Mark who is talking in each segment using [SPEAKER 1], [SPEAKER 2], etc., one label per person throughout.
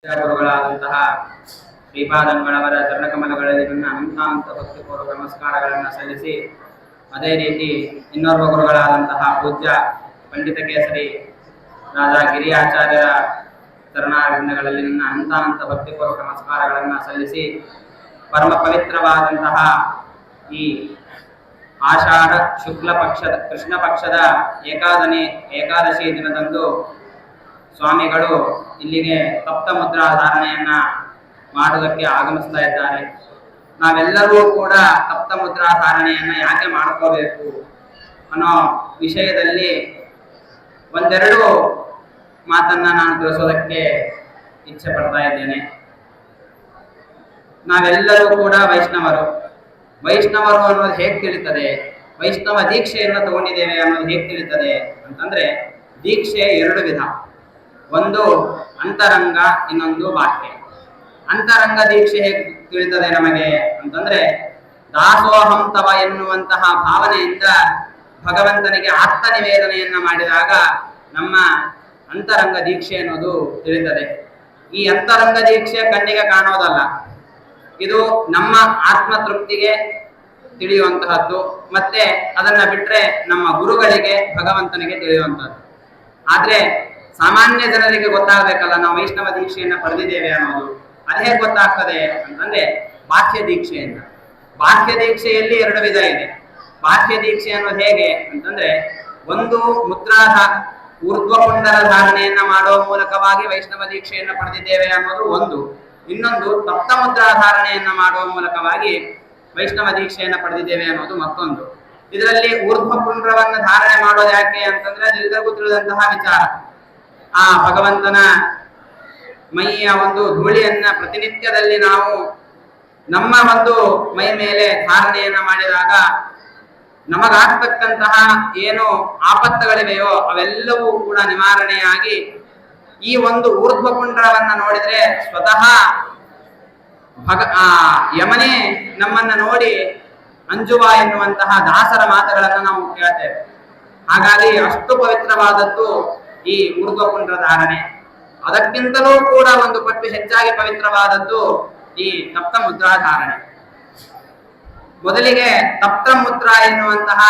[SPEAKER 1] ಗುರುಗಳಾದಂತಹ ಶ್ರೀಪಾದಂಗಳವರ ಚರಣಕಮಲಗಳಲ್ಲಿ ನನ್ನ ಅನಂತ ಭಕ್ತಿಪೂರ್ವಕ ನಮಸ್ಕಾರಗಳನ್ನು ಸಲ್ಲಿಸಿ, ಅದೇ ರೀತಿ ಇನ್ನೋರ್ವ ಗುರುಗಳಾದಂತಹ ಪೂಜ್ಯ ಪಂಡಿತ ಕೇಸರಿ ರಾಜಾ ಗಿರಿಯಾಚಾರ್ಯರ ಚರಣಾರವಿಂದಗಳಲ್ಲಿ ನನ್ನ ಅನಂತ ಭಕ್ತಿಪೂರ್ವಕ ನಮಸ್ಕಾರಗಳನ್ನು ಸಲ್ಲಿಸಿ, ಪರಮ ಪವಿತ್ರವಾದಂತಹ ಈ ಆಷಾಢ ಶುಕ್ಲ ಪಕ್ಷದ ಕೃಷ್ಣ ಪಕ್ಷದ ಏಕಾದಶಿ ದಿನದಂದು ಸ್ವಾಮಿಗಳು ಇಲ್ಲಿಗೆ ತಪ್ತ ಮುದ್ರಾ ಧಾರಣೆಯನ್ನ ಮಾಡುವುದಕ್ಕೆ ಆಗಮಿಸ್ತಾ ಇದ್ದಾರೆ. ನಾವೆಲ್ಲರೂ ಕೂಡ ತಪ್ತ ಮುದ್ರಾ ಧಾರಣೆಯನ್ನ ಯಾಕೆ ಮಾಡ್ಕೋಬೇಕು ಅನ್ನೋ ವಿಷಯದಲ್ಲಿ ಒಂದೆರಡು ಮಾತನ್ನ ನಾನು ತಿಳಿಸೋದಕ್ಕೆ ಇಚ್ಛೆ ಪಡ್ತಾ ಇದ್ದೇನೆ. ನಾವೆಲ್ಲರೂ ಕೂಡ ವೈಷ್ಣವರು ಅನ್ನೋದು ಹೇಗೆ ತಿಳಿತದೆ, ವೈಷ್ಣವ ದೀಕ್ಷೆಯನ್ನು ತಗೊಂಡಿದ್ದೇವೆ ಅನ್ನೋದು ಹೇಗೆ ತಿಳಿತದೆ ಅಂತಂದ್ರೆ, ದೀಕ್ಷೆ ಎರಡು ವಿಧ. ಒಂದು ಅಂತರಂಗ, ಇನ್ನೊಂದು ಬಾಹ್ಯ. ಅಂತರಂಗ ದೀಕ್ಷೆ ಹೇಗೆ ತಿಳಿತದೆ ನಮಗೆ ಅಂತಂದ್ರೆ, ದಾಸೋಹಂ ತವ ಎನ್ನುವಂತಹ ಭಾವನೆಯಿಂದ ಭಗವಂತನಿಗೆ ಆತ್ಮ ನಿವೇದನೆಯನ್ನ ಮಾಡಿದಾಗ ನಮ್ಮ ಅಂತರಂಗ ದೀಕ್ಷೆ ಅನ್ನೋದು ತಿಳಿತದೆ. ಈ ಅಂತರಂಗ ದೀಕ್ಷೆ ಕಣ್ಣಿಗೆ ಕಾಣೋದಲ್ಲ, ಇದು ನಮ್ಮ ಆತ್ಮ ತೃಪ್ತಿಗೆ ತಿಳಿಯುವಂತಹದ್ದು, ಮತ್ತೆ ಅದನ್ನ ಬಿಟ್ರೆ ನಮ್ಮ ಗುರುಗಳಿಗೆ ಭಗವಂತನಿಗೆ ತಿಳಿಯುವಂತಹದ್ದು. ಆದ್ರೆ ಸಾಮಾನ್ಯ ಜನರಿಗೆ ಗೊತ್ತಾಗಬೇಕಲ್ಲ, ನಾವು ವೈಷ್ಣವ ದೀಕ್ಷೆಯನ್ನ ಪಡೆದಿದ್ದೇವೆ ಅನ್ನೋದು. ಅದು ಹೇಗೆ ಗೊತ್ತಾಗ್ತದೆ ಅಂತಂದ್ರೆ, ಬಾಹ್ಯ ದೀಕ್ಷೆಯಿಂದ. ಬಾಹ್ಯ ದೀಕ್ಷೆಯಲ್ಲಿ ಎರಡು ವಿಧ ಇದೆ. ಬಾಹ್ಯ ದೀಕ್ಷೆ ಅನ್ನೋದು ಹೇಗೆ ಅಂತಂದ್ರೆ, ಒಂದು ಊರ್ಧ್ವಪುಂಡರ ಧಾರಣೆಯನ್ನ ಮಾಡುವ ಮೂಲಕವಾಗಿ ವೈಷ್ಣವ ದೀಕ್ಷೆಯನ್ನ ಪಡೆದಿದ್ದೇವೆ ಅನ್ನೋದು ಒಂದು. ಇನ್ನೊಂದು ತಪ್ತ ಮುದ್ರಾ ಧಾರಣೆಯನ್ನ ಮಾಡುವ ಮೂಲಕವಾಗಿ ವೈಷ್ಣವ ದೀಕ್ಷೆಯನ್ನ ಪಡೆದಿದ್ದೇವೆ ಅನ್ನೋದು ಮತ್ತೊಂದು. ಇದರಲ್ಲಿ ಊರ್ಧ್ವಪುಂಡ್ರವನ್ನ ಧಾರಣೆ ಮಾಡೋದು ಯಾಕೆ ಅಂತಂದ್ರೆ, ಎಲ್ಲರಿಗೂ ತಿಳಿದಂತಹ ವಿಚಾರ. ಆ ಭಗವಂತನ ಮೈಯ ಒಂದು ಧೂಳಿಯನ್ನ ಪ್ರತಿನಿತ್ಯದಲ್ಲಿ ನಾವು ನಮ್ಮ ಒಂದು ಮೈ ಮೇಲೆ ಧಾರಣೆಯನ್ನ ಮಾಡಿದಾಗ ನಮಗಾಗ್ತಕ್ಕಂತಹ ಏನು ಆಪತ್ತುಗಳಿವೆಯೋ ಅವೆಲ್ಲವೂ ಕೂಡ ನಿವಾರಣೆಯಾಗಿ, ಈ ಒಂದು ಊರ್ಧ್ವಪುಂಡ್ರವನ್ನ ನೋಡಿದ್ರೆ ಸ್ವತಃ ಯಮನೇ ನಮ್ಮನ್ನ ನೋಡಿ ಅಂಜುವ ಎನ್ನುವಂತಹ ದಾಸರ ಮಾತುಗಳನ್ನು ನಾವು ಕೇಳ್ತೇವೆ. ಹಾಗಾಗಿ ಅಷ್ಟು ಪವಿತ್ರವಾದದ್ದು ಈ ಊರ್ಧ್ವಪುಂಡ್ರ ಧಾರಣೆ. ಅದಕ್ಕಿಂತಲೂ ಕೂಡ ಒಂದು ಪಟ್ಟು ಹೆಚ್ಚಾಗಿ ಪವಿತ್ರವಾದದ್ದು ಈ ತಪ್ತ ಮುದ್ರಾ ಧಾರಣೆ. ಮೊದಲಿಗೆ ತಪ್ತ ಮುದ್ರಾ ಎನ್ನುವಂತಹ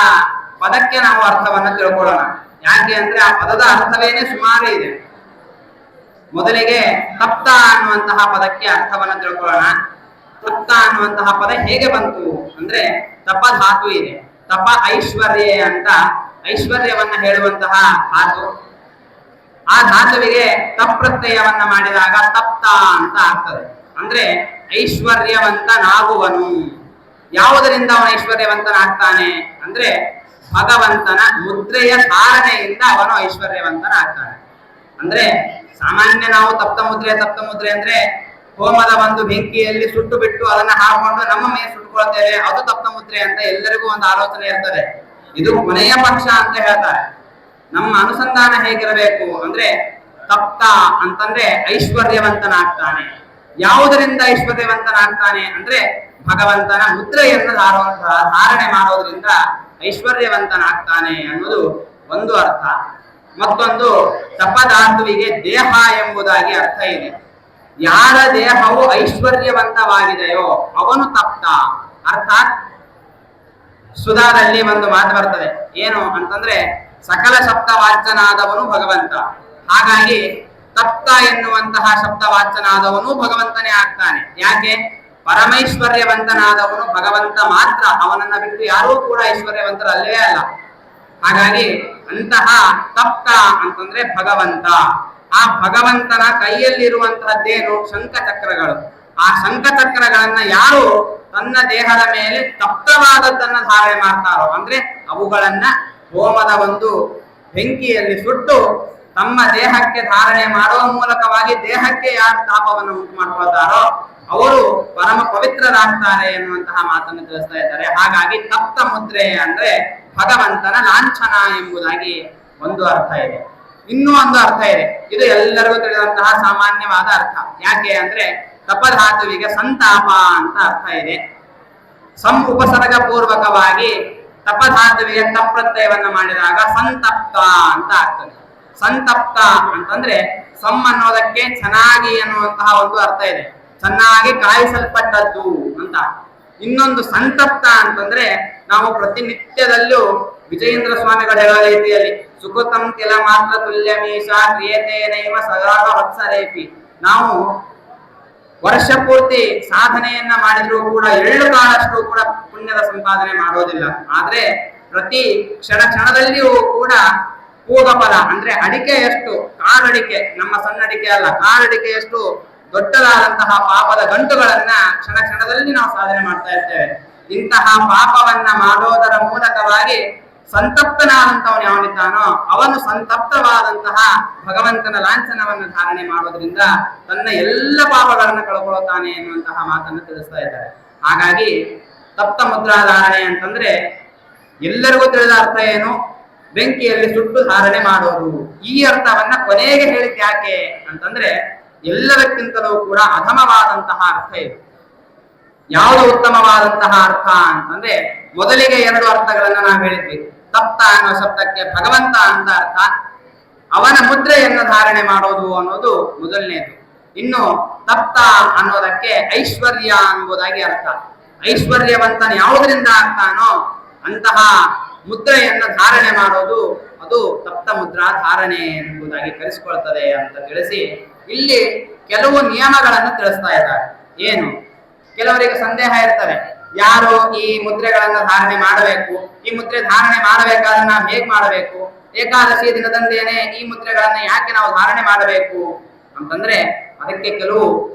[SPEAKER 1] ಪದಕ್ಕೆ ನಾವು ಅರ್ಥವನ್ನು ತಿಳ್ಕೊಳ್ಳೋಣ. ಯಾಕೆ ಅಂದ್ರೆ ಆ ಪದದ ಅರ್ಥವೇನೆ ಸುಮಾರು ಇದೆ. ಮೊದಲಿಗೆ ತಪ್ತ ಅನ್ನುವಂತಹ ಪದಕ್ಕೆ ಅರ್ಥವನ್ನು ತಿಳ್ಕೊಳ್ಳೋಣ. ತಪ್ತ ಅನ್ನುವಂತಹ ಪದ ಹೇಗೆ ಬಂತು ಅಂದ್ರೆ, ತಪ ಧಾತು ಇದೆ. ತಪ ಐಶ್ವರ್ಯ ಅಂತ ಐಶ್ವರ್ಯವನ್ನ ಹೇಳುವಂತಹ ಧಾತು. ಆ ಧಾತುವಿಗೆ ತಪ್ರತ್ಯಯವನ್ನ ಮಾಡಿದಾಗ ತಪ್ತ ಅಂತ ಆಗ್ತದೆ. ಅಂದ್ರೆ ಐಶ್ವರ್ಯವಂತನಾಗುವನು. ಯಾವುದರಿಂದ ಅವನು ಐಶ್ವರ್ಯವಂತನಾಗ್ತಾನೆ ಅಂದ್ರೆ, ಭಗವಂತನ ಮುದ್ರೆಯ ಧಾರಣೆಯಿಂದ ಅವನು ಐಶ್ವರ್ಯವಂತನಾಗ್ತಾನೆ. ಅಂದ್ರೆ ಸಾಮಾನ್ಯ ನಾವು ತಪ್ತ ಮುದ್ರೆ ಅಂದ್ರೆ ಹೋಮದ ಒಂದು ಬೆಂಕಿಯಲ್ಲಿ ಸುಟ್ಟು ಬಿಟ್ಟು ಅದನ್ನ ಹಾಕೊಂಡು ನಮ್ಮ ಮೈ ಸುಟ್ಟುಕೊಳ್ತೇವೆ, ಅದು ತಪ್ತ ಮುದ್ರೆ ಅಂತ ಎಲ್ಲರಿಗೂ ಒಂದು ಆಲೋಚನೆ ಇರ್ತದೆ. ಇದು ಕೊನೆಯ ಪಕ್ಷ ಅಂತ ಹೇಳ್ತಾರೆ. ನಮ್ಮ ಅನುಸಂಧಾನ ಹೇಗಿರಬೇಕು ಅಂದ್ರೆ, ತಪ್ತ ಅಂತಂದ್ರೆ ಐಶ್ವರ್ಯವಂತನಾಗ್ತಾನೆ. ಯಾವುದರಿಂದ ಐಶ್ವರ್ಯವಂತನಾಗ್ತಾನೆ ಅಂದ್ರೆ, ಭಗವಂತನ ಮುದ್ರೆಯನ್ನು ಧಾರಣೆ ಮಾಡೋದ್ರಿಂದ ಐಶ್ವರ್ಯವಂತನಾಗ್ತಾನೆ ಅನ್ನೋದು ಒಂದು ಅರ್ಥ. ಮತ್ತೊಂದು, ತಪಧಾತುವಿಗೆ ದೇಹ ಎಂಬುದಾಗಿ ಅರ್ಥ ಇದೆ. ಯಾರ ದೇಹವು ಐಶ್ವರ್ಯವಂತವಾಗಿದೆಯೋ ಅವನು ತಪ್ತ. ಅರ್ಥಾತ್ ಸುಧಾದಲ್ಲಿ ಒಂದು ಮಾತು ಬರ್ತದೆ, ಏನು ಅಂತಂದ್ರೆ, ಸಕಲ ಶಬ್ದವಾಚ್ಯನಾದವನು ಭಗವಂತ. ಹಾಗಾಗಿ ತಪ್ತ ಎನ್ನುವಂತಹ ಶಬ್ದವಾಚ್ಯನಾದವನು ಭಗವಂತನೇ ಆಗ್ತಾನೆ. ಯಾಕೆ? ಪರಮೈಶ್ವರ್ಯವಂತನಾದವನು ಭಗವಂತ ಮಾತ್ರ. ಅವನನ್ನ ಬಿಟ್ಟು ಯಾರೂ ಕೂಡ ಐಶ್ವರ್ಯವಂತರಲ್ಲೇ ಅಲ್ಲ. ಹಾಗಾಗಿ ಅಂತಹ ತಪ್ತ ಅಂತಂದ್ರೆ ಭಗವಂತ. ಆ ಭಗವಂತನ ಕೈಯಲ್ಲಿರುವಂತಹದ್ದೇನು? ಶಂಖಚಕ್ರಗಳು. ಆ ಶಂಖಚಕ್ರಗಳನ್ನ ಯಾರು ತನ್ನ ದೇಹದ ಮೇಲೆ ತಪ್ತವಾದದ್ದನ್ನ ಧಾರಣೆ ಮಾಡ್ತಾರೋ, ಅಂದ್ರೆ ಅವುಗಳನ್ನ ಹೋಮದ ಒಂದು ಬೆಂಕಿಯಲ್ಲಿ ಸುಟ್ಟು ತಮ್ಮ ದೇಹಕ್ಕೆ ಧಾರಣೆ ಮಾಡುವ ಮೂಲಕವಾಗಿ ದೇಹಕ್ಕೆ ಯಾರು ತಾಪವನ್ನು ಉಂಟು ಮಾಡ್ಕೊಳ್ತಾರೋ ಅವರು ಪರಮ ಪವಿತ್ರರಾಗ್ತಾರೆ ಎನ್ನುವಂತಹ ಮಾತನ್ನು ತಿಳಿಸ್ತಾ ಇದ್ದಾರೆ. ಹಾಗಾಗಿ ತಪ್ತ ಮುದ್ರೆ ಅಂದ್ರೆ ಭಗವಂತನ ಲಾಂಛನ ಎಂಬುದಾಗಿ ಒಂದು ಅರ್ಥ ಇದೆ. ಇನ್ನೂ ಒಂದು ಅರ್ಥ ಇದೆ, ಇದು ಎಲ್ಲರಿಗೂ ತಿಳಿದಂತಹ ಸಾಮಾನ್ಯವಾದ ಅರ್ಥ. ಯಾಕೆ ಅಂದ್ರೆ, ತಪಧಾತುವಿಗೆ ಸಂತಾಪ ಅಂತ ಅರ್ಥ ಇದೆ. ಉಪಸರ್ಗ ಪೂರ್ವಕವಾಗಿ ತಪಧಾತುವಿಗೆ ತಪ್ರತ್ಯಯವನ್ನ ಮಾಡಿದಾಗ ಸಂತಪ್ತ ಅಂತ ಆಗ್ತದೆ. ಸಂತಪ್ತ ಅಂತಂದ್ರೆ ಸಮ್ ಅನ್ನೋದಕ್ಕೆ ಚೆನ್ನಾಗಿ ಅನ್ನುವಂತಹ ಒಂದು ಅರ್ಥ ಇದೆ, ಚೆನ್ನಾಗಿ ಕಾಯಿಸಲ್ಪಟ್ಟದ್ದು ಅಂತ. ಇನ್ನೊಂದು ಸಂತಪ್ತ ಅಂತಂದ್ರೆ ನಾವು ಪ್ರತಿನಿತ್ಯದಲ್ಲೂ ವಿಜಯೇಂದ್ರ ಸ್ವಾಮಿಗಳು ಹೇಳೋ ರೀತಿಯಲ್ಲಿ ಸುಕೃತಂ ತಿಲ ಮಾತ್ರ ತುಲ್ಯ ಮೀಶ ಕ್ರಿಯತೇನೈವ ಸದಾಹ ವತ್ಸರೇಪಿ. ನಾವು ವರ್ಷ ಪೂರ್ತಿ ಸಾಧನೆಯನ್ನ ಮಾಡಿದ್ರೂ ಕೂಡ ಎಳ್ಳು ಕಾಳಷ್ಟು ಕೂಡ ಪುಣ್ಯದ ಸಂಪಾದನೆ ಮಾಡೋದಿಲ್ಲ. ಆದ್ರೆ ಪ್ರತಿ ಕ್ಷಣದಲ್ಲಿಯೂ ಕೂಡ ಪೂಗಫಲ ಅಂದ್ರೆ ಅಡಿಕೆಯಷ್ಟು, ಕಾಡಡಿಕೆ, ನಮ್ಮ ಸಣ್ಣ ಅಡಿಕೆ ಅಲ್ಲ, ಕಾಡಡಿಕೆಯಷ್ಟು ದೊಡ್ಡದಾದಂತಹ ಪಾಪದ ಗಂಟುಗಳನ್ನ ಕ್ಷಣದಲ್ಲಿ ನಾವು ಸಾಧನೆ ಮಾಡ್ತಾ ಇರ್ತೇವೆ. ಇಂತಹ ಪಾಪವನ್ನ ಮಾಡೋದರ ಮೂಲಕವಾಗಿ ಸಂತಪ್ತನಾದಂತವನು ಯಾವನಿದ್ದಾನೋ ಅವನು ಸಂತಪ್ತವಾದಂತಹ ಭಗವಂತನ ಲಾಂಛನವನ್ನು ಧಾರಣೆ ಮಾಡೋದ್ರಿಂದ ತನ್ನ ಎಲ್ಲ ಪಾಪಗಳನ್ನು ಕಳ್ಕೊಳ್ಳುತ್ತಾನೆ ಎನ್ನುವಂತಹ ಮಾತನ್ನು ತಿಳಿಸ್ತಾ ಇದ್ದಾರೆ. ಹಾಗಾಗಿ ತಪ್ತ ಮುದ್ರಾ ಧಾರಣೆ ಅಂತಂದ್ರೆ ಎಲ್ಲರಿಗೂ ತಿಳಿದ ಅರ್ಥ ಏನು? ಬೆಂಕಿಯಲ್ಲಿ ಸುಟ್ಟು ಧಾರಣೆ ಮಾಡೋದು. ಈ ಅರ್ಥವನ್ನ ಕೊನೆಗೆ ಹೇಳಿದ್ ಯಾಕೆ ಅಂತಂದ್ರೆ ಎಲ್ಲದಕ್ಕಿಂತಲೂ ಕೂಡ ಅಧಮವಾದಂತಹ ಅರ್ಥ ಇದು. ಯಾವುದು ಉತ್ತಮವಾದಂತಹ ಅರ್ಥ ಅಂತಂದ್ರೆ ಮೊದಲಿಗೆ ಎರಡು ಅರ್ಥಗಳನ್ನ ನಾವು ಹೇಳಿದ್ವಿ. ತಪ್ತ ಅನ್ನೋ ಶಬ್ದಕ್ಕೆ ಭಗವಂತ ಅಂತ ಅರ್ಥ, ಅವನ ಮುದ್ರೆಯನ್ನು ಧಾರಣೆ ಮಾಡೋದು ಅನ್ನೋದು ಮೊದಲನೇದು. ಇನ್ನು ತಪ್ತ ಅನ್ನೋದಕ್ಕೆ ಐಶ್ವರ್ಯ ಅನ್ನುವುದಾಗಿ ಅರ್ಥ. ಐಶ್ವರ್ಯವಂತನ ಯಾವುದರಿಂದ ಆಗ್ತಾನೋ ಅಂತಹ ಮುದ್ರೆಯನ್ನು ಧಾರಣೆ ಮಾಡೋದು ಅದು ತಪ್ತ ಮುದ್ರಾ ಧಾರಣೆ ಎಂಬುದಾಗಿ ಕರೆಸಿಕೊಳ್ತದೆ ಅಂತ ತಿಳಿಸಿ ಇಲ್ಲಿ ಕೆಲವು ನಿಯಮಗಳನ್ನು ತಿಳಿಸ್ತಾ ಇದ್ದಾರೆ. ಏನು? ಕೆಲವರಿಗೆ ಸಂದೇಹ ಇರ್ತವೆ, ಯಾರು ಈ ಮುದ್ರೆಗಳನ್ನ ಧಾರಣೆ ಮಾಡಬೇಕು, ಈ ಮುದ್ರೆ ಧಾರಣೆ ಮಾಡಬೇಕಾದ್ರೆ ನಾವು ಹೇಗ್ ಮಾಡಬೇಕು, ಏಕಾದಶಿ ದಿನದಂದೇನೆ ಈ ಮುದ್ರೆಗಳನ್ನ ಯಾಕೆ ನಾವು ಧಾರಣೆ ಮಾಡಬೇಕು ಅಂತಂದ್ರೆ ಅದಕ್ಕೆ ಕೆಲವು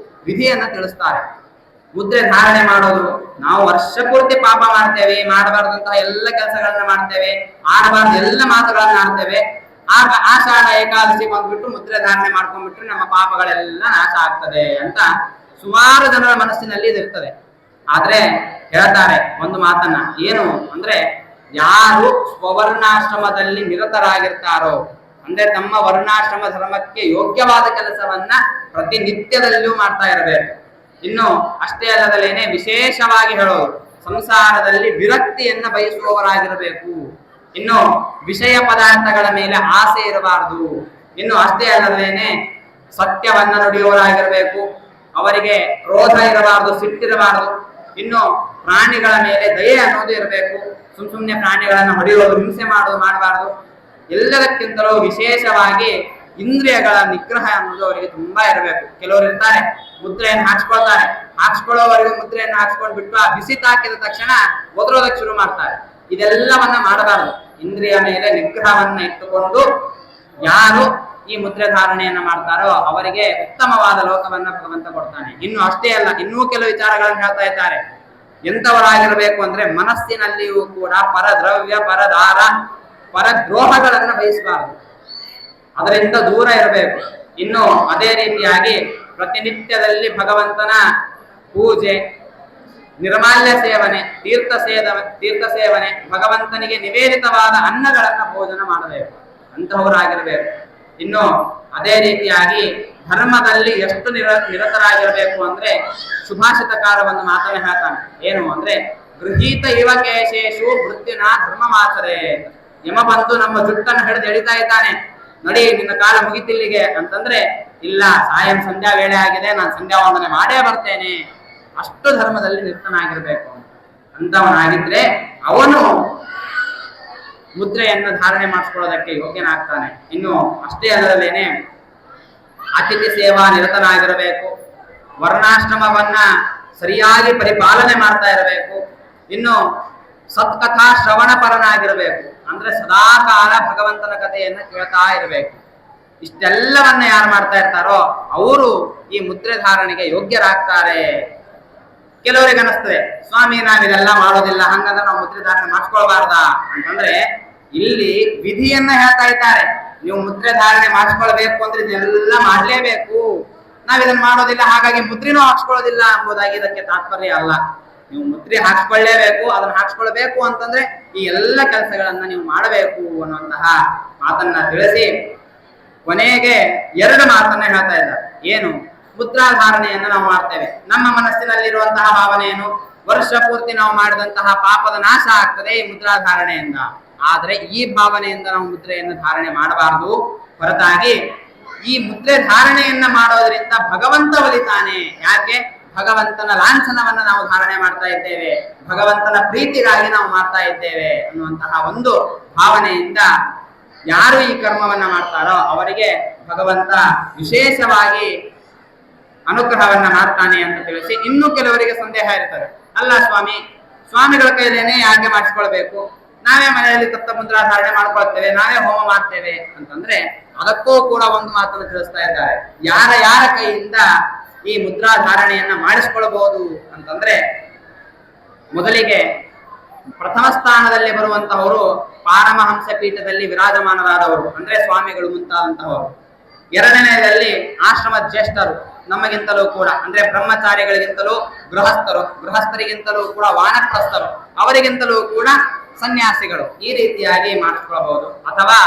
[SPEAKER 1] ವಿಧಿಯನ್ನ ತಿಳಿಸ್ತಾರೆ. ಮುದ್ರೆ ಧಾರಣೆ ಮಾಡೋದು, ನಾವು ವರ್ಷ ಪೂರ್ತಿ ಪಾಪ ಮಾಡ್ತೇವೆ, ಮಾಡಬಾರ್ದಂತಹ ಎಲ್ಲ ಕೆಲಸಗಳನ್ನ ಮಾಡ್ತೇವೆ, ಆಡಬಾರ್ದು ಎಲ್ಲ ಮಾತುಗಳನ್ನ ಆಡ್ತೇವೆ, ಆಗ ಆಷಾಢ ಏಕಾದಶಿ ಬಂದ್ಬಿಟ್ಟು ಮುದ್ರೆ ಧಾರಣೆ ಮಾಡ್ಕೊಂಡ್ಬಿಟ್ರೆ ನಮ್ಮ ಪಾಪಗಳೆಲ್ಲ ನಾಶ ಆಗ್ತದೆ ಅಂತ ಸುಮಾರು ಜನರ ಮನಸ್ಸಿನಲ್ಲಿ ಇದಿರ್ತದೆ. ಆದ್ರೆ ಹೇಳ್ತಾರೆ ಒಂದು ಮಾತನ್ನ, ಏನು ಅಂದ್ರೆ ಯಾರು ಸ್ವವರ್ಣಾಶ್ರಮದಲ್ಲಿ ನಿರತರಾಗಿರ್ತಾರೋ ಅಂದ್ರೆ ತಮ್ಮ ವರ್ಣಾಶ್ರಮ ಧರ್ಮಕ್ಕೆ ಯೋಗ್ಯವಾದ ಕೆಲಸವನ್ನ ಪ್ರತಿನಿತ್ಯದಲ್ಲಿಯೂ ಮಾಡ್ತಾ ಇರಬೇಕು. ಇನ್ನು ಅಷ್ಟೇ ಅಲ್ಲದಲ್ಲೇನೆ ವಿಶೇಷವಾಗಿ ಹೇಳೋದು, ಸಂಸಾರದಲ್ಲಿ ವಿರಕ್ತಿಯನ್ನ ಬಯಸುವವರಾಗಿರಬೇಕು. ಇನ್ನು ವಿಷಯ ಪದಾರ್ಥಗಳ ಮೇಲೆ ಆಸೆ ಇರಬಾರದು. ಇನ್ನು ಅಷ್ಟೇ ಅಲ್ಲದೇನೆ ಸತ್ಯವನ್ನ ನುಡಿಯುವವರಾಗಿರಬೇಕು. ಅವರಿಗೆ ಕ್ರೋಧ ಇರಬಾರದು, ಸಿಟ್ಟಿರಬಾರದು. ಇನ್ನು ಪ್ರಾಣಿಗಳ ಮೇಲೆ ದಯೆ ಅನ್ನೋದು ಇರಬೇಕು. ಸುಮ್ಮನೆ ಪ್ರಾಣಿಗಳನ್ನ ಹೊಡೆಯೋದು, ಹಿಂಸೆ ಮಾಡೋದು ಮಾಡಬಾರದು. ಎಲ್ಲದಕ್ಕಿಂತಲೂ ವಿಶೇಷವಾಗಿ ಇಂದ್ರಿಯಗಳ ನಿಗ್ರಹ ಅನ್ನೋದು ಅವರಿಗೆ ತುಂಬಾ ಇರಬೇಕು. ಕೆಲವರು ಇರ್ತಾರೆ, ಮುದ್ರೆಯನ್ನು ಹಾಕ್ಸ್ಕೊಳ್ತಾರೆ, ಹಾಕ್ಸ್ಕೊಳ್ಳೋವರೆಗೂ ಮುದ್ರೆಯನ್ನು ಹಾಕ್ಸ್ಕೊಂಡ್ ಬಿಟ್ಟು ಆ ಬಿಸಿ ತಾಕಿದ ತಕ್ಷಣ ಒದರೋದಕ್ಕೆ ಶುರು ಮಾಡ್ತಾರೆ. ಇದೆಲ್ಲವನ್ನ ಮಾಡಬಾರದು. ಇಂದ್ರಿಯ ಮೇಲೆ ನಿಗ್ರಹವನ್ನ ಇಟ್ಟುಕೊಂಡು ಯಾರು ಈ ಮುದ್ರೆ ಧಾರಣೆಯನ್ನ ಮಾಡ್ತಾರೋ ಅವರಿಗೆ ಉತ್ತಮವಾದ ಲೋಕವನ್ನ ಭಗವಂತ ಕೊಡ್ತಾನೆ. ಇನ್ನು ಅಷ್ಟೇ ಅಲ್ಲ, ಇನ್ನೂ ಕೆಲವು ವಿಚಾರಗಳನ್ನು ಹೇಳ್ತಾ ಇದ್ದಾರೆ. ಎಂತವರಾಗಿರ್ಬೇಕು ಅಂದ್ರೆ ಮನಸ್ಸಿನಲ್ಲಿಯೂ ಕೂಡ ಪರದ್ರವ್ಯ, ಪರದಾರ, ಪರದ್ರೋಹಗಳನ್ನ ಬಯಸಬಾರದು, ಅದರಿಂದ ದೂರ ಇರಬೇಕು. ಇನ್ನು ಅದೇ ರೀತಿಯಾಗಿ ಪ್ರತಿನಿತ್ಯದಲ್ಲಿ ಭಗವಂತನ ಪೂಜೆ, ನಿರ್ಮಾಲ್ಯ ಸೇವನೆ, ತೀರ್ಥ ಸೇವನೆ, ಭಗವಂತನಿಗೆ ನಿವೇದಿತವಾದ ಅನ್ನಗಳನ್ನ ಭೋಜನ ಮಾಡಬೇಕು, ಅಂತಹವರಾಗಿರ್ಬೇಕು. ಇನ್ನು ಅದೇ ರೀತಿಯಾಗಿ ಧರ್ಮದಲ್ಲಿ ಎಷ್ಟು ನಿರತರಾಗಿರಬೇಕು ಅಂದ್ರೆ ಸುಭಾಷಿತಕಾರ ಒಂದು ಮಾತನ್ನು ಹೇಳ್ತಾನೆ. ಏನು ಅಂದ್ರೆ ಗೃಹೀತ ಇವ ಕೇಶೇಶು ವೃತ್ತಿನ ಧರ್ಮಮಾಚರೆ. ಯಮ ಬಂದು ನಮ್ಮ ಜುಟ್ಟನ್ನು ಹಿಡಿದು ಎಳಿತಾ ಇದ್ದಾನೆ, ನಡಿ ನಿನ್ನ ಕಾಲ ಮುಗಿತಿಲ್ಲಿಗೆ ಅಂತಂದ್ರೆ ಇಲ್ಲ, ಸಾಯಂ ಸಂಧ್ಯಾ ವೇಳೆ ಆಗಿದೆ, ನಾನು ಸಂಧ್ಯಾ ವಂದನೆ ಮಾಡೇ ಬರ್ತೇನೆ, ಅಷ್ಟು ಧರ್ಮದಲ್ಲಿ ನಿರತನಾಗಿರ್ಬೇಕು ಅಂತವನಾಗಿದ್ರೆ ಅವನು ಮುದ್ರೆಯನ್ನು ಧಾರಣೆ ಮಾಡಿಸ್ಕೊಳ್ಳೋದಕ್ಕೆ ಯೋಗ್ಯನಾಗ್ತಾನೆ. ಇನ್ನು ಅಷ್ಟೇ ಅಲ್ಲದೇನೆ ಅತಿಥಿ ಸೇವಾ ನಿರತನಾಗಿರಬೇಕು, ವರ್ಣಾಶ್ರಮವನ್ನ ಸರಿಯಾಗಿ ಪರಿಪಾಲನೆ ಮಾಡ್ತಾ ಇರಬೇಕು. ಇನ್ನು ಸತ್ಕಥಾ ಶ್ರವಣ ಪರನಾಗಿರಬೇಕು, ಅಂದ್ರೆ ಸದಾಕಾಲ ಭಗವಂತನ ಕಥೆಯನ್ನ ಕೇಳ್ತಾ ಇರಬೇಕು. ಇಷ್ಟೆಲ್ಲವನ್ನ ಯಾರು ಮಾಡ್ತಾ ಇರ್ತಾರೋ ಅವರು ಈ ಮುದ್ರೆ ಧಾರಣೆಗೆ ಯೋಗ್ಯರಾಗ್ತಾರೆ. ಕೆಲವರಿಗೆ ಅನಿಸ್ತದೆ, ಸ್ವಾಮಿ ನಾವಿದೆಲ್ಲ ಮಾಡೋದಿಲ್ಲ, ಹಂಗಂದ್ರೆ ನಾವು ಮುದ್ರೆ ಧಾರಣೆ ಮಾಡಿಸ್ಕೊಳ್ಬಾರ್ದಾ ಅಂತಂದ್ರೆ ಇಲ್ಲಿ ವಿಧಿಯನ್ನ ಹೇಳ್ತಾ ಇದ್ದಾರೆ. ನೀವು ಮುದ್ರೆ ಧಾರಣೆ ಮಾಡಿಸ್ಕೊಳ್ಬೇಕು ಅಂದ್ರೆ ಇದೆಲ್ಲ ಮಾಡ್ಲೇಬೇಕು, ನಾವಿದನ್ನ ಮಾಡೋದಿಲ್ಲ ಹಾಗಾಗಿ ಮುದ್ರೆನೂ ಹಾಕ್ಸ್ಕೊಳ್ಳೋದಿಲ್ಲ ಎಂಬುದಾಗಿ ಇದಕ್ಕೆ ತಾತ್ಪರ್ಯ ಅಲ್ಲ. ನೀವು ಮುದ್ರೆ ಹಾಕ್ಸ್ಕೊಳ್ಳೇಬೇಕು, ಅದನ್ನ ಹಾಕ್ಸ್ಕೊಳ್ಬೇಕು ಅಂತಂದ್ರೆ ಈ ಎಲ್ಲ ಕೆಲಸಗಳನ್ನ ನೀವು ಮಾಡಬೇಕು ಅನ್ನುವಂತಹ ಮಾತನ್ನ ತಿಳಿಸಿ ಕೊನೆಗೆ ಎರಡು ಮಾತನ್ನ ಹೇಳ್ತಾ ಇದ್ದಾರೆ. ಏನು? ಮುದ್ರಾಧಾರಣೆಯನ್ನು ನಾವು ಮಾಡ್ತೇವೆ, ನಮ್ಮ ಮನಸ್ಸಿನಲ್ಲಿರುವಂತಹ ಭಾವನೆ ಏನು? ವರ್ಷ ಪೂರ್ತಿ ನಾವು ಮಾಡಿದಂತಹ ಪಾಪದ ನಾಶ ಆಗ್ತದೆ ಈ ಮುದ್ರಾಧಾರಣೆಯಿಂದ. ಆದ್ರೆ ಈ ಭಾವನೆಯಿಂದ ನಾವು ಮುದ್ರೆಯನ್ನು ಧಾರಣೆ ಮಾಡಬಾರದು. ಹೊರತಾಗಿ ಈ ಮುದ್ರೆ ಧಾರಣೆಯನ್ನ ಮಾಡೋದ್ರಿಂದ ಭಗವಂತ ಒಲಿತಾನೆ. ಯಾಕೆ? ಭಗವಂತನ ಲಾಂಛನವನ್ನ ನಾವು ಧಾರಣೆ ಮಾಡ್ತಾ ಇದ್ದೇವೆ, ಭಗವಂತನ ಪ್ರೀತಿಗಾಗಿ ನಾವು ಮಾಡ್ತಾ ಇದ್ದೇವೆ ಅನ್ನುವಂತಹ ಒಂದು ಭಾವನೆಯಿಂದ ಯಾರು ಈ ಕರ್ಮವನ್ನ ಮಾಡ್ತಾರೋ ಅವರಿಗೆ ಭಗವಂತ ವಿಶೇಷವಾಗಿ ಅನುಗ್ರಹವನ್ನ ಮಾಡ್ತಾನೆ ಅಂತ ತಿಳಿಸಿ, ಇನ್ನು ಕೆಲವರಿಗೆ ಸಂದೇಹ ಇರ್ತದೆ, ಅಲ್ಲ ಸ್ವಾಮಿ, ಸ್ವಾಮಿಗಳ ಕೈಲೇನೆ ಯಾಕೆ ಮಾಡಿಸ್ಕೊಳ್ಬೇಕು, ನಾವೇ ಮನೆಯಲ್ಲಿ ತಪ್ತ ಮುದ್ರಾಧಾರಣೆ ಮಾಡ್ಕೊಳ್ತೇವೆ, ನಾವೇ ಹೋಮ ಮಾಡ್ತೇವೆ ಅಂತಂದ್ರೆ ಅದಕ್ಕೂ ಕೂಡ ಒಂದು ಮಾತನ್ನು ತಿಳಿಸ್ತಾ ಇದ್ದಾರೆ. ಯಾರ ಕೈಯಿಂದ ಈ ಮುದ್ರಾಧಾರಣೆಯನ್ನ ಮಾಡಿಸ್ಕೊಳ್ಬಹುದು ಅಂತಂದ್ರೆ, ಮೊದಲಿಗೆ ಪ್ರಥಮ ಸ್ಥಾನದಲ್ಲಿ ಬರುವಂತಹವರು ಪಾರಮಹಂಸ ಪೀಠದಲ್ಲಿ ವಿರಾಜಮಾನರಾದವರು, ಅಂದ್ರೆ ಸ್ವಾಮಿಗಳು ಮುಂತಾದಂತಹವರು. ಎರಡನೆಯದಲ್ಲಿ ಆಶ್ರಮ ಜ್ಯೇಷ್ಠರು, ನಮಗಿಂತಲೂ ಕೂಡ ಅಂದ್ರೆ ಬ್ರಹ್ಮಚಾರಿಗಳಿಗಿಂತಲೂ ಗೃಹಸ್ಥರಿಗಿಂತಲೂ ಕೂಡ ವಾನಪ್ರಸ್ಥರು, ಅವರಿಗಿಂತಲೂ ಕೂಡ ಸನ್ಯಾಸಿಗಳು. ಈ ರೀತಿಯಾಗಿ ಮಾಡಿಸ್ಕೊಳ್ಬಹುದು. ಅಥವಾ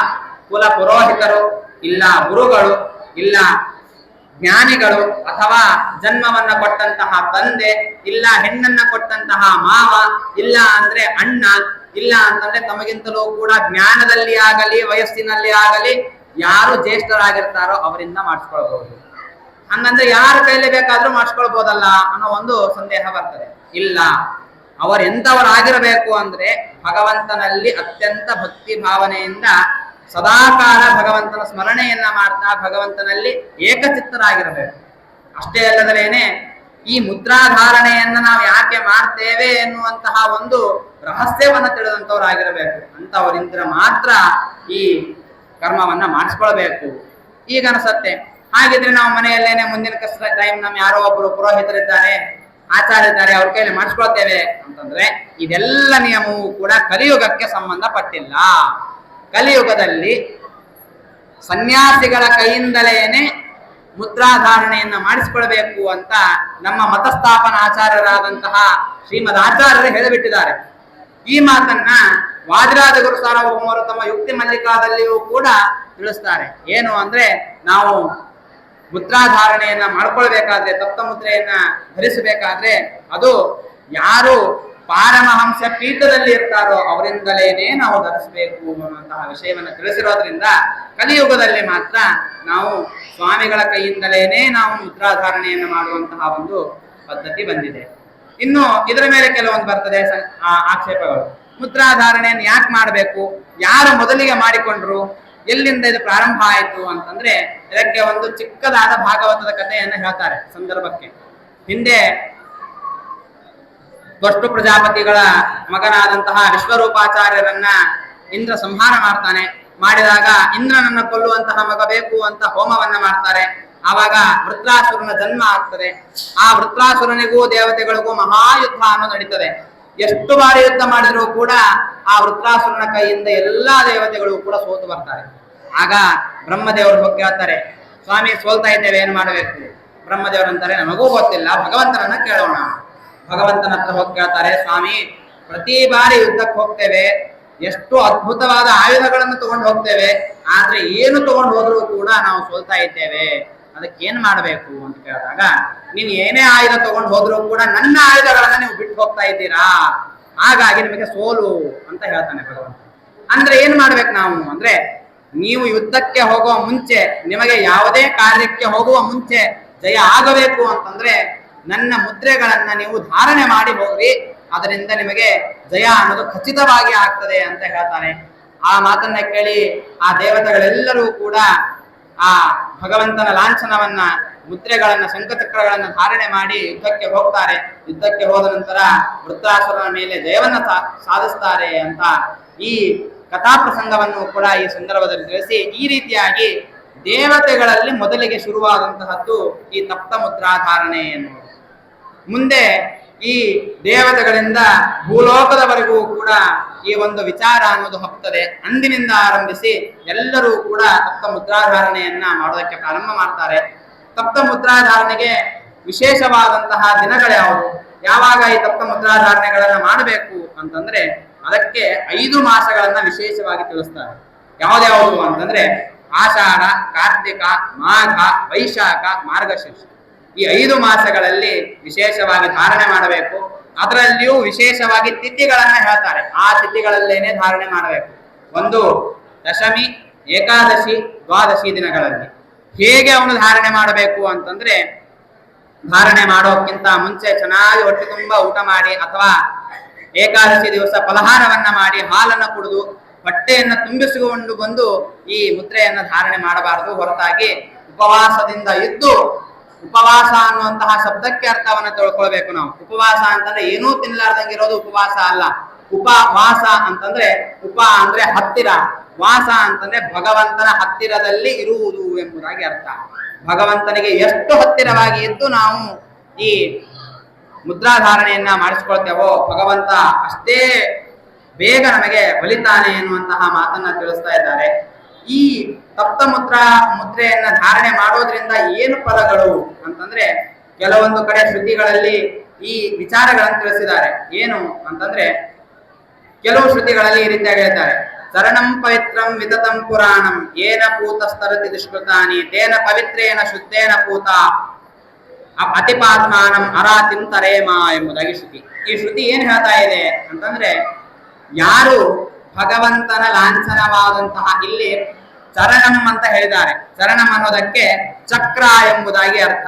[SPEAKER 1] ಕುಲ ಪುರೋಹಿತರು, ಇಲ್ಲ ಗುರುಗಳು, ಇಲ್ಲ ಜ್ಞಾನಿಗಳು, ಅಥವಾ ಜನ್ಮವನ್ನ ಕೊಟ್ಟಂತಹ ತಂದೆ, ಇಲ್ಲ ಹೆಣ್ಣನ್ನ ಕೊಟ್ಟಂತಹ ಮಾವ, ಇಲ್ಲ ಅಂದ್ರೆ ಅಣ್ಣ, ಇಲ್ಲ ಅಂತಂದ್ರೆ ತಮಗಿಂತಲೂ ಕೂಡ ಜ್ಞಾನದಲ್ಲಿ ಆಗಲಿ ವಯಸ್ಸಿನಲ್ಲಿ ಆಗಲಿ ಯಾರು ಜ್ಯೇಷ್ಠರಾಗಿರ್ತಾರೋ ಅವರಿಂದ ಮಾಡಿಸ್ಕೊಳ್ಬಹುದು. ಹಂಗಂದ್ರೆ ಯಾರ ಕೈಲಿ ಬೇಕಾದ್ರೂ ಮಾಡಿಸ್ಕೊಳ್ಬಹುದಲ್ಲ ಅನ್ನೋ ಒಂದು ಸಂದೇಹ ಬರ್ತದೆ. ಇಲ್ಲ, ಅವರೆಂಥವರಾಗಿರಬೇಕು ಅಂದ್ರೆ ಭಗವಂತನಲ್ಲಿ ಅತ್ಯಂತ ಭಕ್ತಿ ಭಾವನೆಯಿಂದ ಸದಾಕಾಲ ಭಗವಂತನ ಸ್ಮರಣೆಯನ್ನ ಮಾಡ್ತಾ ಭಗವಂತನಲ್ಲಿ ಏಕಚಿತ್ತರಾಗಿರಬೇಕು. ಅಷ್ಟೇ ಅಲ್ಲದಲೇನೆ ಈ ಮುದ್ರಾಧಾರಣೆಯನ್ನ ನಾವು ಯಾಕೆ ಮಾಡ್ತೇವೆ ಎನ್ನುವಂತಹ ಒಂದು ರಹಸ್ಯವನ್ನ ತಿಳಿದಂತವರಾಗಿರಬೇಕು. ಅಂತವರಿಂದ ಮಾತ್ರ ಈ ಕರ್ಮವನ್ನ ಮಾಡಿಸ್ಕೊಳ್ಬೇಕು. ಈಗ ಅನ್ಸತ್ತೆ, ಹಾಗಿದ್ರೆ ನಾವು ಮನೆಯಲ್ಲೇನೆ ಮುಂದಿನ ಟೈಮ್ ನಮ್ ಯಾರೋ ಒಬ್ರು ಪುರೋಹಿತರಿದ್ದಾರೆ, ಆಚಾರ್ಯರಿದ್ದಾರೆ, ಅವ್ರ ಕೈಯಲ್ಲಿ ಮಾಡಿಸ್ಕೊಳ್ತೇವೆ ಅಂತಂದ್ರೆ ಇದೆಲ್ಲ ನಿಯಮವೂ ಕೂಡ ಕಲಿಯುಗಕ್ಕೆ ಸಂಬಂಧಪಟ್ಟಿಲ್ಲ. ಕಲಿಯುಗದಲ್ಲಿ ಸನ್ಯಾಸಿಗಳ ಕೈಯಿಂದಲೇನೆ ಮುದ್ರಾಧಾರಣೆಯನ್ನ ಮಾಡಿಸಿಕೊಳ್ಬೇಕು ಅಂತ ನಮ್ಮ ಮತಸ್ಥಾಪನಾ ಆಚಾರ್ಯರಾದಂತಹ ಶ್ರೀಮದ್ ಆಚಾರ್ಯರು ಹೇಳಿಬಿಟ್ಟಿದ್ದಾರೆ. ಈ ಮಾತನ್ನ ವಾದಿರಾಜ ಗುರು ಸಾರ್ವಭೌಮರು ತಮ್ಮ ಯುಕ್ತಿ ಮಲ್ಲಿಕಾದಲ್ಲಿಯೂ ಕೂಡ ತಿಳಿಸ್ತಾರೆ. ಏನು ಅಂದ್ರೆ, ನಾವು ಮುದ್ರಾಧಾರಣೆಯನ್ನ ಮಾಡ್ಕೊಳ್ಬೇಕಾದ್ರೆ, ತಪ್ತ ಮುದ್ರೆಯನ್ನ ಧರಿಸಬೇಕಾದ್ರೆ ಅದು ಯಾರು ಪಾರಮಹಂಸ ಪೀಠದಲ್ಲಿ ಇರ್ತಾರೋ ಅವರಿಂದಲೇನೆ ನಾವು ಧರಿಸಬೇಕು ಅನ್ನುವಂತಹ ವಿಷಯವನ್ನು ತಿಳಿಸಿರೋದ್ರಿಂದ ಕಲಿಯುಗದಲ್ಲಿ ಮಾತ್ರ ನಾವು ಸ್ವಾಮಿಗಳ ಕೈಯಿಂದಲೇನೆ ನಾವು ಮುದ್ರಾಧಾರಣೆಯನ್ನು ಮಾಡುವಂತಹ ಒಂದು ಪದ್ಧತಿ ಬಂದಿದೆ. ಇನ್ನು ಇದರ ಮೇಲೆ ಕೆಲವೊಂದು ಬರ್ತದೆ ಆಕ್ಷೇಪಗಳು. ಮುದ್ರಾಧಾರಣೆಯನ್ನು ಯಾಕೆ ಮಾಡಬೇಕು, ಯಾರು ಮೊದಲಿಗೆ ಮಾಡಿಕೊಂಡ್ರು, ಎಲ್ಲಿಂದ ಇದು ಪ್ರಾರಂಭ ಆಯಿತು ಅಂತಂದ್ರೆ ಇದಕ್ಕೆ ಒಂದು ಚಿಕ್ಕದಾದ ಭಾಗವತದ ಕಥೆಯನ್ನು ಹೇಳ್ತಾರೆ ಸಂದರ್ಭಕ್ಕೆ. ಹಿಂದೆ ತ್ವಷ್ಟು ಪ್ರಜಾಪತಿಗಳ ಮಗನಾದಂತಹ ವಿಶ್ವರೂಪಾಚಾರ್ಯರನ್ನ ಇಂದ್ರ ಸಂಹಾರ ಮಾಡ್ತಾನೆ. ಮಾಡಿದಾಗ ಇಂದ್ರನನ್ನ ಕೊಲ್ಲುವಂತಹ ಮಗ ಬೇಕು ಅಂತ ಹೋಮವನ್ನ ಮಾಡ್ತಾರೆ. ಆವಾಗ ವೃತ್ರಾಸುರನ ಜನ್ಮ ಆಗ್ತದೆ. ಆ ವೃತ್ರಾಸುರನಿಗೂ ದೇವತೆಗಳಿಗೂ ಮಹಾಯುದ್ಧ ಅನ್ನೋದು ನಡೀತದೆ. ಎಷ್ಟು ಬಾರಿ ಯುದ್ಧ ಮಾಡಿದ್ರು ಕೂಡ ಆ ವೃತ್ರಾಸುರನ ಕೈಯಿಂದ ಎಲ್ಲಾ ದೇವತೆಗಳು ಕೂಡ ಸೋತು ಬರ್ತಾರೆ. ಆಗ ಬ್ರಹ್ಮದೇವರು ಹೋಗಿ ಕೇಳ್ತಾರೆ, ಸ್ವಾಮಿ ಸೋಲ್ತಾ ಇದ್ದೇವೆ, ಏನ್ ಮಾಡಬೇಕು? ಬ್ರಹ್ಮದೇವರಂತಾರೆ, ನಮಗೂ ಗೊತ್ತಿಲ್ಲ, ಭಗವಂತನನ್ನ ಕೇಳೋಣ. ಭಗವಂತನ ಹತ್ರ ಹೋಗಿ ಕೇಳ್ತಾರೆ, ಸ್ವಾಮಿ ಪ್ರತಿ ಬಾರಿ ಯುದ್ಧಕ್ಕೆ ಹೋಗ್ತೇವೆ, ಎಷ್ಟು ಅದ್ಭುತವಾದ ಆಯುಧಗಳನ್ನು ತಗೊಂಡು ಹೋಗ್ತೇವೆ, ಆದ್ರೆ ಏನು ತಗೊಂಡು ಹೋದ್ರೂ ಕೂಡ ನಾವು ಸೋಲ್ತಾ ಇದ್ದೇವೆ, ಅದಕ್ಕೇನ್ ಮಾಡ್ಬೇಕು ಅಂತ ಕೇಳಿದಾಗ, ನೀವು ಏನೇ ಆಯುಧ ತಗೊಂಡು ಹೋದ್ರೂ ಕೂಡ ನನ್ನ ಆಯುಧಗಳನ್ನ ನೀವು ಬಿಟ್ಟು ಹೋಗ್ತಾ ಇದ್ದೀರಾ, ಹಾಗಾಗಿ ನಿಮಗೆ ಸೋಲು ಅಂತ ಹೇಳ್ತಾನೆ ಭಗವಂತ. ಅಂದ್ರೆ ಏನ್ ಮಾಡ್ಬೇಕು ನಾವು ಅಂದ್ರೆ, ನೀವು ಯುದ್ಧಕ್ಕೆ ಹೋಗುವ ಮುಂಚೆ, ನಿಮಗೆ ಯಾವುದೇ ಕಾರ್ಯಕ್ಕೆ ಹೋಗುವ ಮುಂಚೆ ಜಯ ಆಗಬೇಕು ಅಂತಂದ್ರೆ ನನ್ನ ಮುದ್ರೆಗಳನ್ನ ನೀವು ಧಾರಣೆ ಮಾಡಿ ಹೋಗ್ರಿ, ಅದರಿಂದ ನಿಮಗೆ ಜಯ ಅನ್ನೋದು ಖಚಿತವಾಗಿ ಆಗ್ತದೆ ಅಂತ ಹೇಳ್ತಾನೆ. ಆ ಮಾತನ್ನ ಕೇಳಿ ಆ ದೇವತೆಗಳೆಲ್ಲರೂ ಕೂಡ ಆ ಭಗವಂತನ ಲಾಂಛನವನ್ನ, ಮುದ್ರೆಗಳನ್ನ, ಶಂಖಚಕ್ರಗಳನ್ನ ಧಾರಣೆ ಮಾಡಿ ಯುದ್ಧಕ್ಕೆ ಹೋಗ್ತಾರೆ. ಯುದ್ಧಕ್ಕೆ ಹೋದ ನಂತರ ವೃತ್ರಾಸುರನ ಮೇಲೆ ಜಯವನ್ನ ಸಾಧಿಸ್ತಾರೆ ಅಂತ ಈ ಕಥಾ ಪ್ರಸಂಗವನ್ನು ಕೂಡ ಈ ಸಂದರ್ಭದಲ್ಲಿ ತಿಳಿಸಿ, ಈ ರೀತಿಯಾಗಿ ದೇವತೆಗಳಲ್ಲಿ ಮೊದಲಿಗೆ ಶುರುವಾದಂತಹದ್ದು ಈ ತಪ್ತ ಮುದ್ರಾಧಾರಣೆ ಎನ್ನುವುದು. ಮುಂದೆ ಈ ದೇವತೆಗಳಿಂದ ಭೂಲೋಕದವರೆಗೂ ಕೂಡ ಈ ಒಂದು ವಿಚಾರ ಅನ್ನೋದು ಹಬ್ಬುತ್ತದೆ. ಅಂದಿನಿಂದ ಆರಂಭಿಸಿ ಎಲ್ಲರೂ ಕೂಡ ತಪ್ತ ಮುದ್ರಾಧಾರಣೆಯನ್ನ ಮಾಡೋದಕ್ಕೆ ಪ್ರಾರಂಭ ಮಾಡ್ತಾರೆ. ತಪ್ತ ಮುದ್ರಾಧಾರಣೆಗೆ ವಿಶೇಷವಾದಂತಹ ದಿನಗಳ್ಯಾವುದು, ಯಾವಾಗ ಈ ತಪ್ತ ಮುದ್ರಾಧಾರಣೆಗಳನ್ನ ಮಾಡಬೇಕು ಅಂತಂದ್ರೆ ಅದಕ್ಕೆ 5 ಮಾಸಗಳನ್ನ ವಿಶೇಷವಾಗಿ ತಿಳಿಸ್ತಾರೆ. ಯಾವ್ದ್ಯಾವುದು ಅಂತಂದ್ರೆ ಆಷಾಢ, ಕಾರ್ತಿಕ, ಮಾಘ, ವೈಶಾಖ, ಮಾರ್ಗಶೀರ್ಷ. ಈ 5 ಮಾಸಗಳಲ್ಲಿ ವಿಶೇಷವಾಗಿ ಧಾರಣೆ ಮಾಡಬೇಕು. ಅದರಲ್ಲಿಯೂ ವಿಶೇಷವಾಗಿ ತಿಥಿಗಳನ್ನ ಹೇಳ್ತಾರೆ. ಆ ತಿಥಿಗಳಲ್ಲೇನೆ ಧಾರಣೆ ಮಾಡಬೇಕು. ಒಂದು ದಶಮಿ, ಏಕಾದಶಿ, ದ್ವಾದಶಿ ದಿನಗಳಲ್ಲಿ. ಹೇಗೆ ಅವನು ಧಾರಣೆ ಮಾಡಬೇಕು ಅಂತಂದ್ರೆ, ಧಾರಣೆ ಮಾಡೋಕ್ಕಿಂತ ಮುಂಚೆ ಚೆನ್ನಾಗಿ ಹೊಟ್ಟೆ ತುಂಬ ಊಟ ಮಾಡಿ, ಅಥವಾ ಏಕಾದಶಿ ದಿವಸ ಫಲಹಾರವನ್ನ ಮಾಡಿ ಹಾಲನ್ನು ಕುಡಿದು ಹೊಟ್ಟೆಯನ್ನು ತುಂಬಿಸಿಕೊಂಡು ಬಂದು ಈ ಮುದ್ರೆಯನ್ನು ಧಾರಣೆ ಮಾಡಬಾರದು. ಹೊರತಾಗಿ ಉಪವಾಸದಿಂದ ಇದ್ದು, ಉಪವಾಸ ಅನ್ನುವಂತಹ ಶಬ್ದಕ್ಕೆ ಅರ್ಥವನ್ನು ತಿಳ್ಕೊಳ್ಬೇಕು ನಾವು. ಉಪವಾಸ ಅಂತಂದ್ರೆ ಏನೂ ತಿನ್ನಲಾರ್ದಂಗಿರೋದು ಉಪವಾಸ ಅಲ್ಲ. ಉಪವಾಸ ಅಂತಂದ್ರೆ ಉಪ ಅಂದ್ರೆ ಹತ್ತಿರ, ವಾಸ ಅಂತಂದ್ರೆ ಭಗವಂತನ ಹತ್ತಿರದಲ್ಲಿ ಇರುವುದು ಎಂಬುದಾಗಿ ಅರ್ಥ. ಭಗವಂತನಿಗೆ ಎಷ್ಟು ಹತ್ತಿರವಾಗಿ ಇದ್ದು ನಾವು ಈ ಮುದ್ರಾಧಾರಣೆಯನ್ನ ಮಾಡಿಸ್ಕೊಳ್ತೇವೋ ಭಗವಂತ ಅಷ್ಟೇ ಬೇಗ ನಮಗೆ ಒಲಿತಾನೆ ಎನ್ನುವಂತಹ ಮಾತನ್ನ ತಿಳಿಸ್ತಾ ಇದ್ದಾರೆ. ಈ ತಪ್ತ ಮುದ್ರೆಯನ್ನ ಧಾರಣೆ ಮಾಡೋದ್ರಿಂದ ಏನು ಫಲಗಳು ಅಂತಂದ್ರೆ, ಕೆಲವೊಂದು ಕಡೆ ಶ್ರುತಿಗಳಲ್ಲಿ ಈ ವಿಚಾರಗಳನ್ನು ತಿಳಿಸಿದ್ದಾರೆ. ಏನು ಅಂತಂದ್ರೆ, ಕೆಲವು ಶ್ರುತಿಗಳಲ್ಲಿ ಈ ರೀತಿಯಾಗಿ ಹೇಳ್ತಾರೆ, ಶರಣಂ ಪವಿತ್ರಂ ವಿತತಂ ಪುರಾಣಂ ಏನ ಪೂತಸ್ತರತಿ ದುಷ್ಕೃತಾನಿ ತೇನ ಪವಿತ್ರೇನ ಶುದ್ಧೇನ ಪೂತ ಅತಿಪಾತ್ಮಾನಂ ಅರಾತಿಂ ತರೇಮ ಎಂಬುದಾಗಿ ಶ್ರುತಿ. ಈ ಶ್ರುತಿ ಏನ್ ಹೇಳ್ತಾ ಇದೆ ಅಂತಂದ್ರೆ, ಯಾರು ಭಗವಂತನ ಲಾಂಛನವಾದಂತಹ, ಇಲ್ಲಿ ಚರಣಂ ಅಂತ ಹೇಳಿದ್ದಾರೆ, ಚರಣಂ ಅನ್ನೋದಕ್ಕೆ ಚಕ್ರ ಎಂಬುದಾಗಿ ಅರ್ಥ.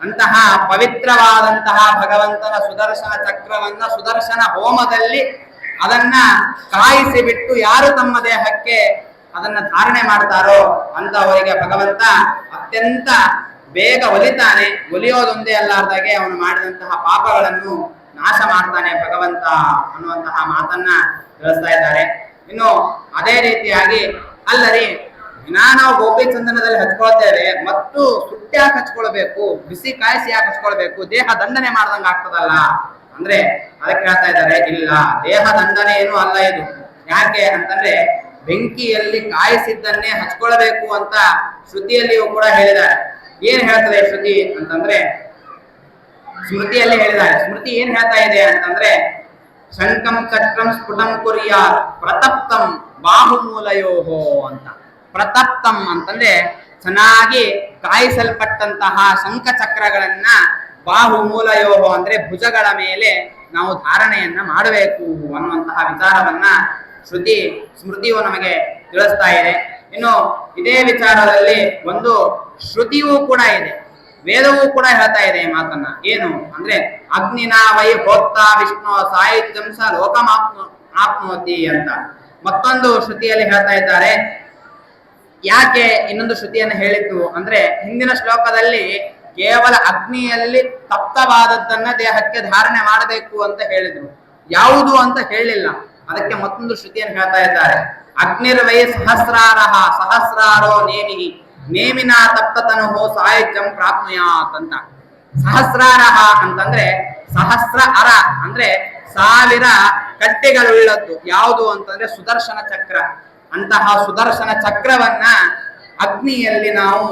[SPEAKER 1] ಅಂತಹ ಪವಿತ್ರವಾದಂತಹ ಭಗವಂತನ ಸುದರ್ಶನ ಚಕ್ರವನ್ನ ಸುದರ್ಶನ ಹೋಮದಲ್ಲಿ ಅದನ್ನ ಕಾಯಿಸಿ ಬಿಟ್ಟು ಯಾರು ತಮ್ಮ ದೇಹಕ್ಕೆ ಅದನ್ನ ಧಾರಣೆ ಮಾಡ್ತಾರೋ ಅಂತವರಿಗೆ ಭಗವಂತ ಅತ್ಯಂತ ಬೇಗ ಒಲಿತಾನೆ. ಒಲಿಯೋದೊಂದೇ ಅಲ್ಲಾರ್ದಾಗೆ ಅವನು ಮಾಡಿದಂತಹ ಪಾಪಗಳನ್ನು ನಾಶ ಮಾಡ್ತಾನೆ ಭಗವಂತ ಅನ್ನುವಂತಹ ಮಾತನ್ನ ತಿಳಿಸ್ತಾ ಇದ್ದಾರೆ. ಇನ್ನು ಅದೇ ರೀತಿಯಾಗಿ, ಅಲ್ಲರಿ ನಾವು ಗೋಪಿ ಚಂದನದಲ್ಲಿ ಹಚ್ಕೊಳ್ತೇವೆ ಮತ್ತು ಸುಟ್ಟಿ ಯಾಕೆ ಹಚ್ಕೊಳ್ಬೇಕು, ಬಿಸಿ ಕಾಯಿಸಿ ಯಾಕೆ ಹಚ್ಕೊಳ್ಬೇಕು, ದೇಹ ದಂಡನೆ ಮಾಡ್ದಂಗ ಆಗ್ತದಲ್ಲ ಅಂದ್ರೆ ಅದಕ್ಕೆ ಹೇಳ್ತಾ ಇದ್ದಾರೆ, ಇಲ್ಲ, ದೇಹ ದಂಡನೆ ಏನು ಅಲ್ಲ ಇದು. ಯಾಕೆ ಅಂತಂದ್ರೆ ಬೆಂಕಿಯಲ್ಲಿ ಕಾಯಿಸಿದ್ದನ್ನೇ ಹಚ್ಕೊಳ್ಬೇಕು ಅಂತ ಶ್ರುತಿಯಲ್ಲಿಯೂ ಕೂಡ ಹೇಳಿದ್ದಾರೆ. ಏನ್ ಹೇಳ್ತದೆ ಶ್ರುತಿ ಅಂತಂದ್ರೆ, ಸ್ಮೃತಿಯಲ್ಲಿ ಹೇಳಿದ್ದಾರೆ. ಸ್ಮೃತಿ ಏನ್ ಹೇಳ್ತಾ ಇದೆ ಅಂತಂದ್ರೆ, ಶಂಕಂ ಚಕ್ರಂ ಸ್ಫುಟಂ ಕುರ್ಯಾತ್ ಪ್ರತಪ್ತಂ ಬಾಹುಮೂಲಯೋಹೋ ಅಂತ. ಪ್ರತಪ್ತಂ ಅಂತಂದ್ರೆ ಚೆನ್ನಾಗಿ ಕಾಯಿಸಲ್ಪಟ್ಟಂತಹ ಶಂಖ ಚಕ್ರಗಳನ್ನ ಬಾಹುಮೂಲಯೋಹೋ ಅಂದ್ರೆ ಭುಜಗಳ ಮೇಲೆ ನಾವು ಧಾರಣೆಯನ್ನ ಮಾಡಬೇಕು ಅನ್ನುವಂತಹ ವಿಚಾರವನ್ನ ಸ್ಮೃತಿಯು ನಮಗೆ ತಿಳಿಸ್ತಾ ಇದೆ. ಇನ್ನು ಇದೇ ವಿಚಾರದಲ್ಲಿ ಒಂದು ಶ್ರುತಿಯೂ ಕೂಡ ಇದೆ, ವೇದವೂ ಕೂಡ ಹೇಳ್ತಾ ಇದೆ ಈ ಮಾತನ್ನ. ಏನು ಅಂದ್ರೆ, ಅಗ್ನಿನ ವೈ ಭೋಕ್ತ ವಿಷ್ಣು ಸಾಹಿತ್ಯಂ ಸ ಲೋಕಮಾಪ್ನೋತಿ ಅಂತ ಮತ್ತೊಂದು ಶ್ರುತಿಯಲ್ಲಿ ಹೇಳ್ತಾ ಇದ್ದಾರೆ. ಯಾಕೆ ಇನ್ನೊಂದು ಶ್ರುತಿಯನ್ನು ಹೇಳಿದ್ದು ಅಂದ್ರೆ, ಹಿಂದಿನ ಶ್ಲೋಕದಲ್ಲಿ ಕೇವಲ ಅಗ್ನಿಯಲ್ಲಿ ತಪ್ತವಾದದ್ದನ್ನ ದೇಹಕ್ಕೆ ಧಾರಣೆ ಮಾಡಬೇಕು ಅಂತ ಹೇಳಿದ್ರು, ಯಾವುದು ಅಂತ ಹೇಳಿಲ್ಲ. ಅದಕ್ಕೆ ಮತ್ತೊಂದು ಶ್ರುತಿಯನ್ನು ಹೇಳ್ತಾ ಇದ್ದಾರೆ. ಅಗ್ನಿರ್ವೈ ಸಹಸ್ರಾರಹ ಸಹಸ್ರಾರೋ ನೇಮಿಹಿ ನೇಮಿನ ತಪ್ತತನು ಸಾಹಿತ್ಯಂ ಪ್ರಾಪ್ನುಯಾತ್ ಅಂತ. ಸಹಸ್ರಾರಹ ಅಂತಂದ್ರೆ ಸಹಸ್ರ ಅರ ಅಂದ್ರೆ 1000 ಕಟ್ಟೆಗಳುಳ್ಳದ್ದು. ಯಾವುದು ಅಂತಂದ್ರೆ ಸುದರ್ಶನ ಚಕ್ರ. ಅಂತಹ ಸುದರ್ಶನ ಚಕ್ರವನ್ನ ಅಗ್ನಿಯಲ್ಲಿ ನಾವು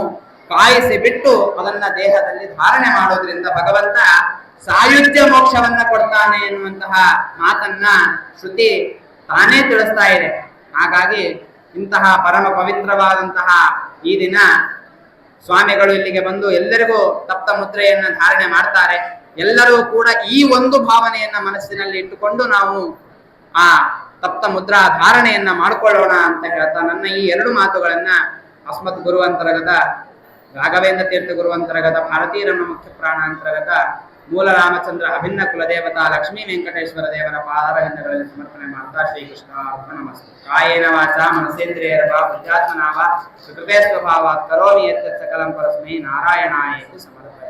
[SPEAKER 1] ಕಾಯಿಸಿ ಬಿಟ್ಟು ಅದನ್ನ ದೇಹದಲ್ಲಿ ಧಾರಣೆ ಮಾಡೋದ್ರಿಂದ ಭಗವಂತ ಸಾಯುಜ್ಯ ಮೋಕ್ಷವನ್ನ ಕೊಡ್ತಾನೆ ಎನ್ನುವಂತಹ ಮಾತನ್ನ ಶ್ರುತಿ ತಾನೇ ತಿಳಿಸ್ತಾ ಇದೆ. ಹಾಗಾಗಿ ಇಂತಹ ಪರಮ ಪವಿತ್ರವಾದಂತಹ ಈ ದಿನ ಸ್ವಾಮಿಗಳು ಇಲ್ಲಿಗೆ ಬಂದು ಎಲ್ಲರಿಗೂ ತಪ್ತ ಮುದ್ರೆಯನ್ನ ಧಾರಣೆ ಮಾಡ್ತಾರೆ. ಎಲ್ಲರೂ ಕೂಡ ಈ ಒಂದು ಭಾವನೆಯನ್ನ ಮನಸ್ಸಿನಲ್ಲಿ ಇಟ್ಟುಕೊಂಡು ನಾವು ಆ ತಪ್ತ ಮುದ್ರಾ ಧಾರಣೆಯನ್ನ ಮಾಡಿಕೊಳ್ಳೋಣ ಅಂತ ಹೇಳ್ತಾ ನನ್ನ ಈ 2 ಮಾತುಗಳನ್ನ ಅಸ್ಮತ್ ಗುರುವಂತರ್ಗತ ರಾಘವೇಂದ್ರ ತೀರ್ಥ ಗುರುವಂತರ್ಗತ ಭಾರತೀಯ ರಮಣ ಮುಖ್ಯ ಪ್ರಾಣಾಂತರ್ಗತ ಮೂಲ ರಾಮಚಂದ್ರ ಅಭಿನ್ನ ಕುಲದೇವತಾ ಲಕ್ಷ್ಮೀ ವೆಂಕಟೇಶ್ವರ ದೇವರ ಪಾದಾರವಿಂದಗಳಲ್ಲಿ ಸಮರ್ಪಣೆ ಮಾಡ್ತಾ ಶ್ರೀಕೃಷ್ಣ ಅರ್ಪಣಮಸ್ತು. ಕಾಯೇನ ವಾಚ ಮನಸೇಂದ್ರಿಯರ್ವಾ ಬುದ್ಧಾತ್ಮನಾವ ಸುಕೃಪೇ ಸ್ವಭಾವಾತ್ ಕರೋಮಿ ಯತ್ ಸಕಲಂ ಪರಸ್ಮೈ ನಾರಾಯಣಾಯೇತಿ ಸಮರ್ಪಣೆ.